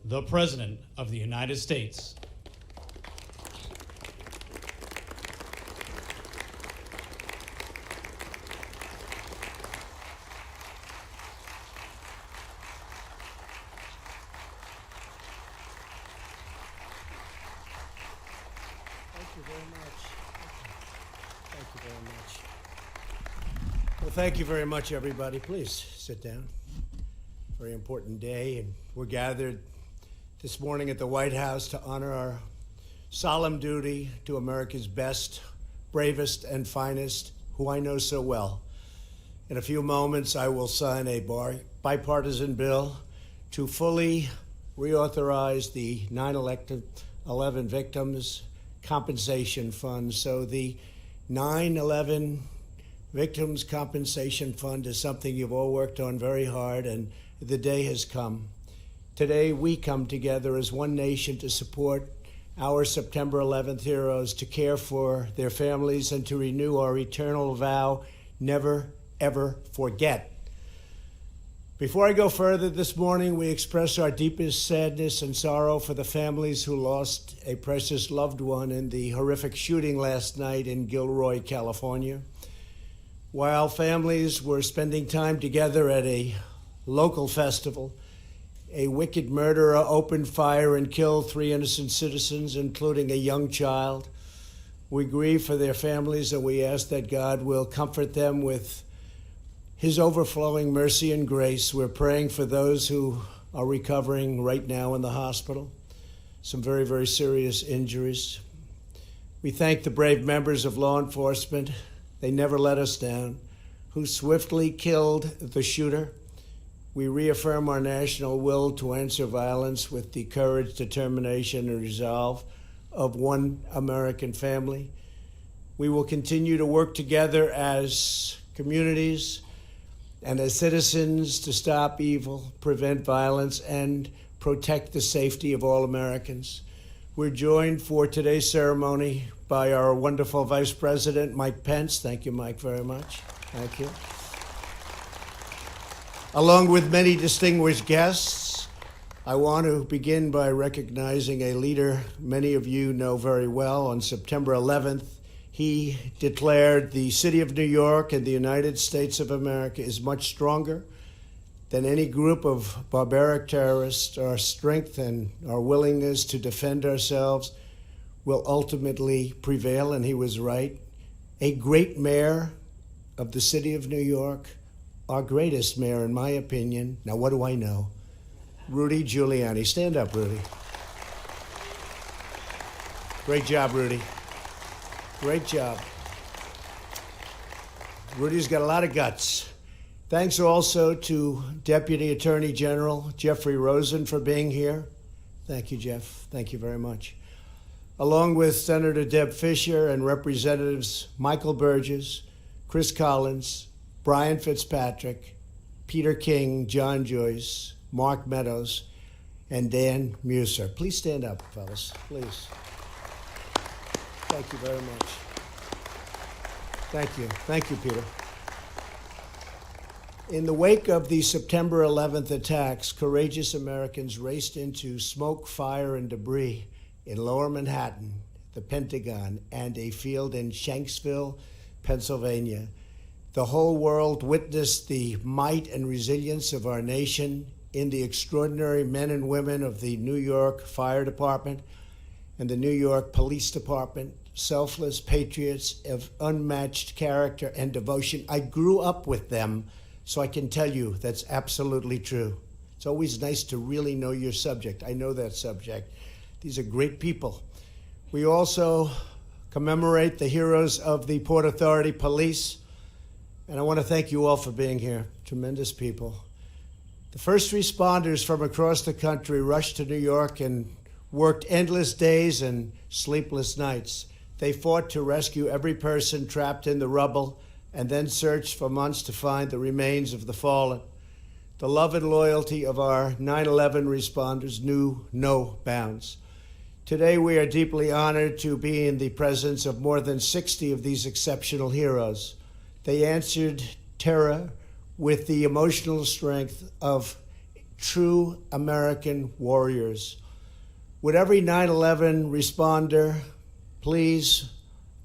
the President of the United States. Thank you very much. Thank you very much. Well, thank you very much, everybody. Please sit down. Very important day, and we're gathered this morning at the White House to honor our solemn duty to America's best, bravest, and finest, who I know so well. In a few moments, I will sign a bipartisan bill to fully reauthorize the 9/11 victims compensation fund. So the 9/11 Victims Compensation Fund is something you've all worked on very hard, and the day has come. Today, we come together as one nation to support our September 11th heroes, to care for their families, and to renew our eternal vow, never, ever forget. Before I go further this morning, we express our deepest sadness and sorrow for the families who lost a precious loved one in the horrific shooting last night in Gilroy, California. While families were spending time together at a local festival, a wicked murderer opened fire and killed 3 innocent citizens, including a young child. We grieve for their families, and we ask that God will comfort them with His overflowing mercy and grace. We're praying for those who are recovering right now in the hospital, some very, very serious injuries. We thank the brave members of law enforcement. They never let us down, who swiftly killed the shooter. We reaffirm our national will to answer violence with the courage, determination, and resolve of one American family. We will continue to work together as communities and as citizens to stop evil, prevent violence, and protect the safety of all Americans. We're joined for today's ceremony by our wonderful Vice President, Mike Pence. Thank you, Mike, very much. Thank you. Along with many distinguished guests, I want to begin by recognizing a leader many of you know very well. On September 11th, he declared the city of New York and the United States of America is much stronger than any group of barbaric terrorists. Our strength and our willingness to defend ourselves will ultimately prevail, and he was right. A great mayor of the city of New York, our greatest mayor, in my opinion. Now, what do I know? Rudy Giuliani. Stand up, Rudy. Great job, Rudy. Great job. Rudy's got a lot of guts. Thanks also to Deputy Attorney General Jeffrey Rosen for being here. Thank you, Jeff. Thank you very much. Along with Senator Deb Fischer and Representatives Michael Burgess, Chris Collins, Brian Fitzpatrick, Peter King, John Joyce, Mark Meadows, and Dan Muser. Please stand up, fellas, please. Thank you very much. Thank you. Thank you, Peter. In the wake of the September 11th attacks, courageous Americans raced into smoke, fire, and debris in Lower Manhattan, the Pentagon, and a field in Shanksville, Pennsylvania. The whole world witnessed the might and resilience of our nation in the extraordinary men and women of the New York Fire Department and the New York Police Department, selfless patriots of unmatched character and devotion. I grew up with them, so I can tell you that's absolutely true. It's always nice to really know your subject. I know that subject. These are great people. We also commemorate the heroes of the Port Authority Police, and I want to thank you all for being here. Tremendous people. The first responders from across the country rushed to New York and worked endless days and sleepless nights. They fought to rescue every person trapped in the rubble and then searched for months to find the remains of the fallen. The love and loyalty of our 9/11 responders knew no bounds. Today, we are deeply honored to be in the presence of more than 60 of these exceptional heroes. They answered terror with the emotional strength of true American warriors. Would every 9/11 responder please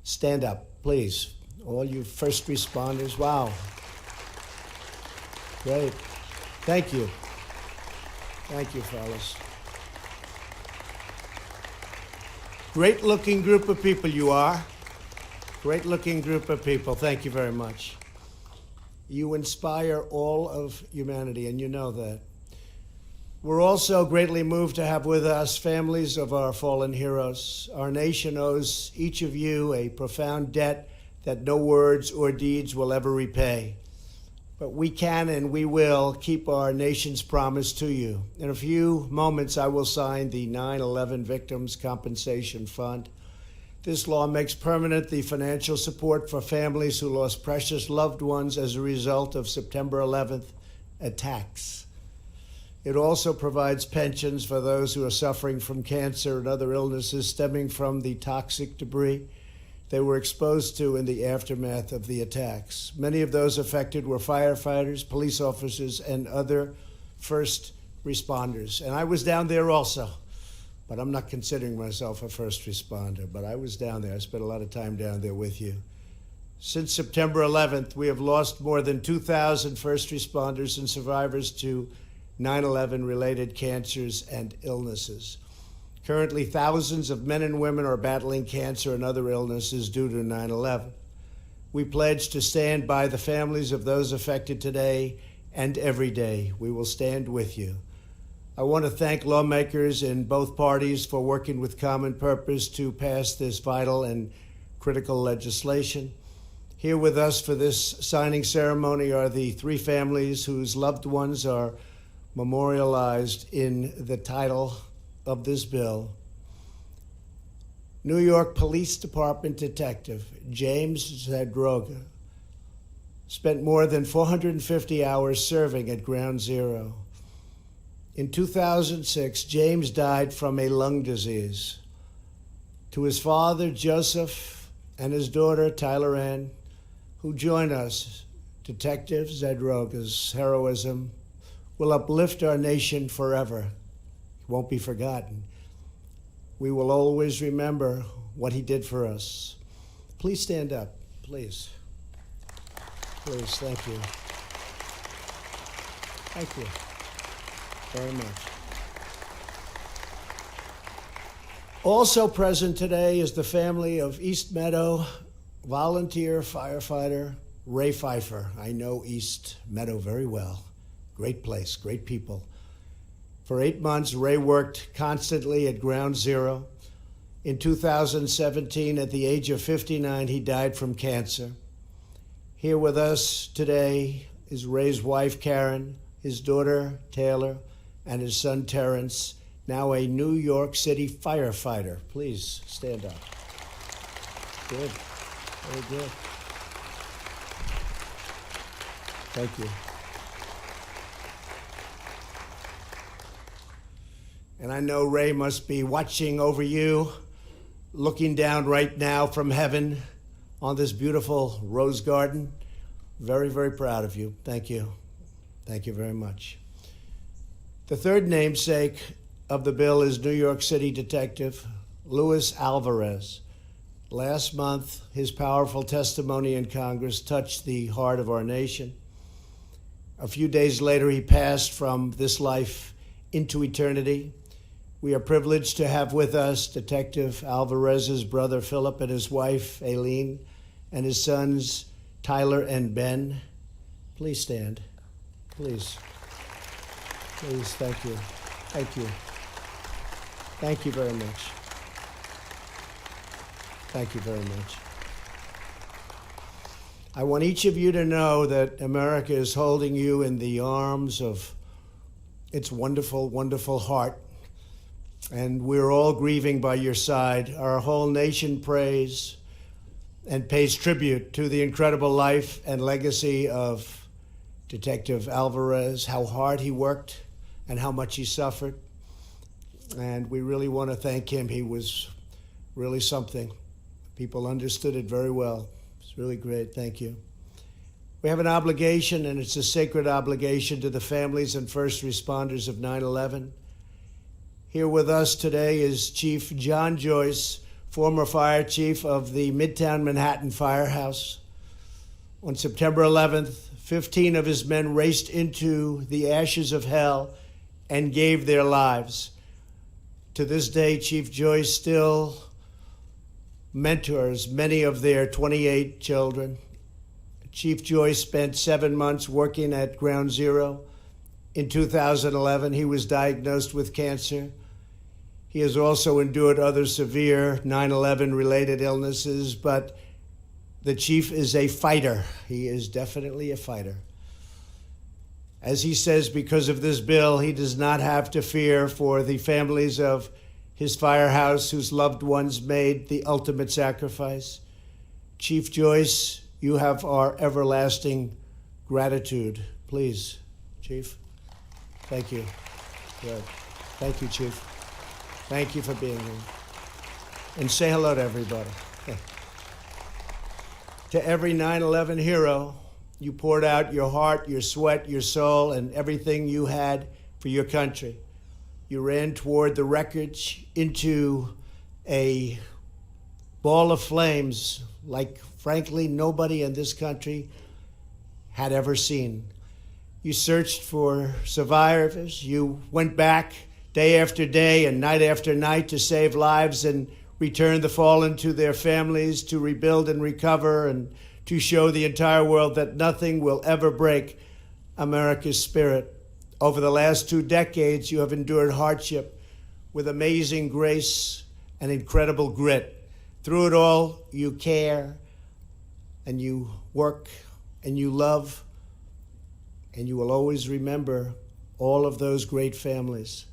stand up, please? All you first responders, wow. Great. Thank you. Thank you, fellas. Great looking group of people you are. Great looking group of people. Thank you very much. You inspire all of humanity, and you know that. We're also greatly moved to have with us families of our fallen heroes. Our nation owes each of you a profound debt that no words or deeds will ever repay. But we can and we will keep our nation's promise to you. In a few moments, I will sign the 9/11 Victims Compensation Fund. This law makes permanent the financial support for families who lost precious loved ones as a result of September 11th attacks. It also provides pensions for those who are suffering from cancer and other illnesses stemming from the toxic debris they were exposed to in the aftermath of the attacks. Many of those affected were firefighters, police officers, and other first responders. And I was down there also, but I'm not considering myself a first responder, but I was down there. I spent a lot of time down there with you. Since September 11th, we have lost more than 2,000 first responders and survivors to 9/11 related cancers and illnesses. Currently, thousands of men and women are battling cancer and other illnesses due to 9/11. We pledge to stand by the families of those affected today and every day. We will stand with you. I want to thank lawmakers in both parties for working with common purpose to pass this vital and critical legislation. Here with us for this signing ceremony are the three families whose loved ones are memorialized in the title of this bill. New York Police Department Detective James Zadroga spent more than 450 hours serving at Ground Zero. In 2006, James died from a lung disease. To his father, Joseph, and his daughter, Tyler Ann, who join us, Detective Zadroga's heroism will uplift our nation forever. It won't be forgotten. We will always remember what he did for us. Please stand up, please. Please, thank you. Thank you very much. Also present today is the family of East Meadow volunteer firefighter Ray Pfeiffer. I know East Meadow very well. Great place, great people. For 8 months, Ray worked constantly at Ground Zero. In 2017, at the age of 59, he died from cancer. Here with us today is Ray's wife, Karen, his daughter, Taylor, and his son, Terrence, now a New York City firefighter. Please stand up. Good. Very good. Thank you. And I know Ray must be watching over you, looking down right now from heaven on this beautiful rose garden. Very, very proud of you. Thank you. Thank you very much. The third namesake of the bill is New York City Detective Luis Alvarez. Last month, his powerful testimony in Congress touched the heart of our nation. A few days later, he passed from this life into eternity. We are privileged to have with us Detective Alvarez's brother, Philip, and his wife, Aileen, and his sons, Tyler and Ben. Please stand. Please. Please, thank you. Thank you. Thank you very much. Thank you very much. I want each of you to know that America is holding you in the arms of its wonderful, wonderful heart. And we're all grieving by your side. Our whole nation prays and pays tribute to the incredible life and legacy of Detective Alvarez, how hard he worked and how much he suffered. And we really want to thank him. He was really something. People understood it very well. It's really great. Thank you. We have an obligation, and it's a sacred obligation to the families and first responders of 9/11. Here with us today is Chief John Joyce, former fire chief of the Midtown Manhattan Firehouse. On September 11th, 15 of his men raced into the ashes of hell and gave their lives. To this day, Chief Joyce still mentors many of their 28 children. Chief Joyce spent 7 months working at Ground Zero. In 2011, he was diagnosed with cancer. He has also endured other severe 9/11 related illnesses, but the chief is a fighter. He is definitely a fighter. As he says, because of this bill, he does not have to fear for the families of his firehouse whose loved ones made the ultimate sacrifice. Chief Joyce, you have our everlasting gratitude. Please, Chief. Thank you. Good. Thank you, Chief. Thank you for being here. And say hello to everybody. To every 9/11 hero, you poured out your heart, your sweat, your soul, and everything you had for your country. You ran toward the wreckage into a ball of flames like, frankly, nobody in this country had ever seen. You searched for survivors. You went back day after day and night after night to save lives and return the fallen to their families, to rebuild and recover, and to show the entire world that nothing will ever break America's spirit. Over the last 2 decades, you have endured hardship with amazing grace and incredible grit. Through it all, you care, and you work, and you love, and you will always remember all of those great families.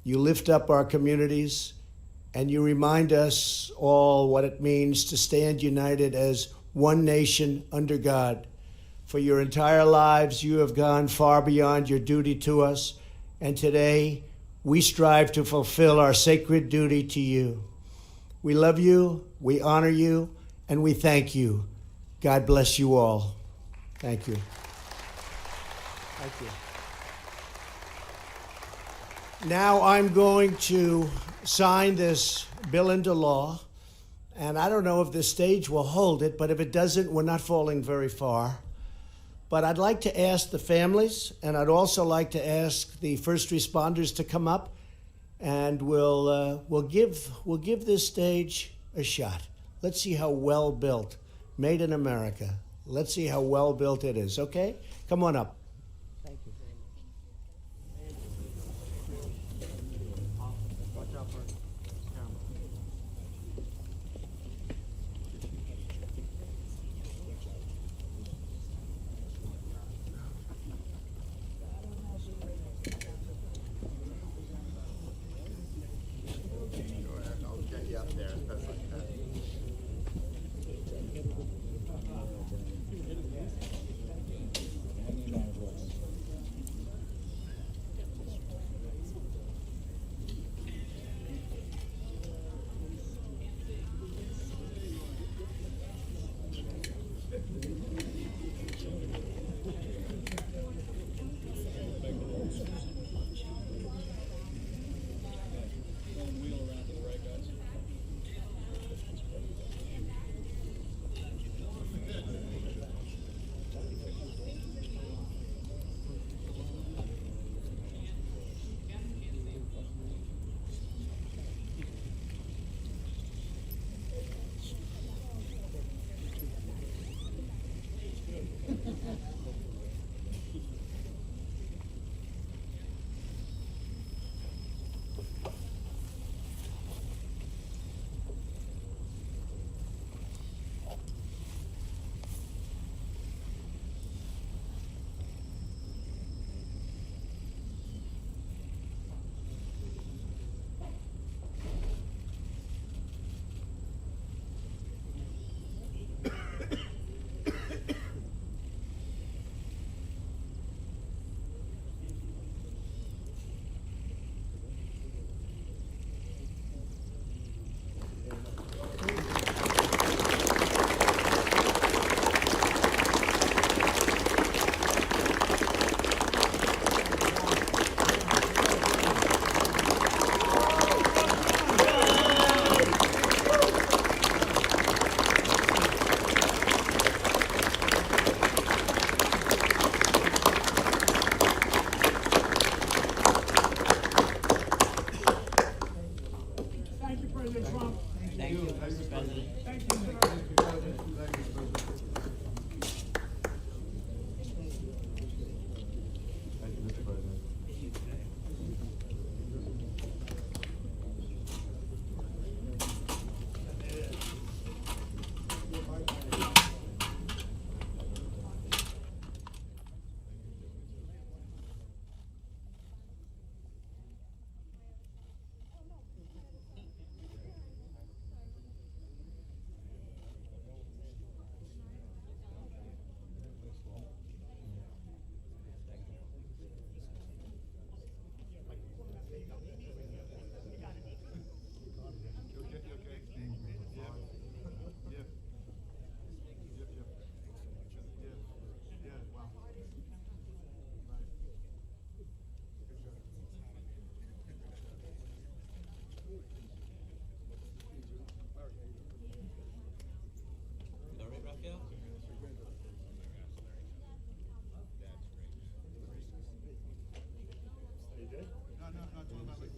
You lift up our communities, and you remind us all what it means to stand united as one nation under God. For your entire lives, you have gone far beyond your duty to us, and today we strive to fulfill our sacred duty to you. We love you, we honor you, and we thank you. God bless you all. Thank you. Thank you. Now I'm going to sign this bill into law, and I don't know if this stage will hold it, but if it doesn't, we're not falling very far. But I'd like to ask the families, and I'd also like to ask the first responders to come up, and we'll give this stage a shot. Let's see how well built, made in America. Let's see how well built it is. Okay, come on up. Thank you very much. Watch out for camera.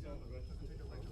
Take a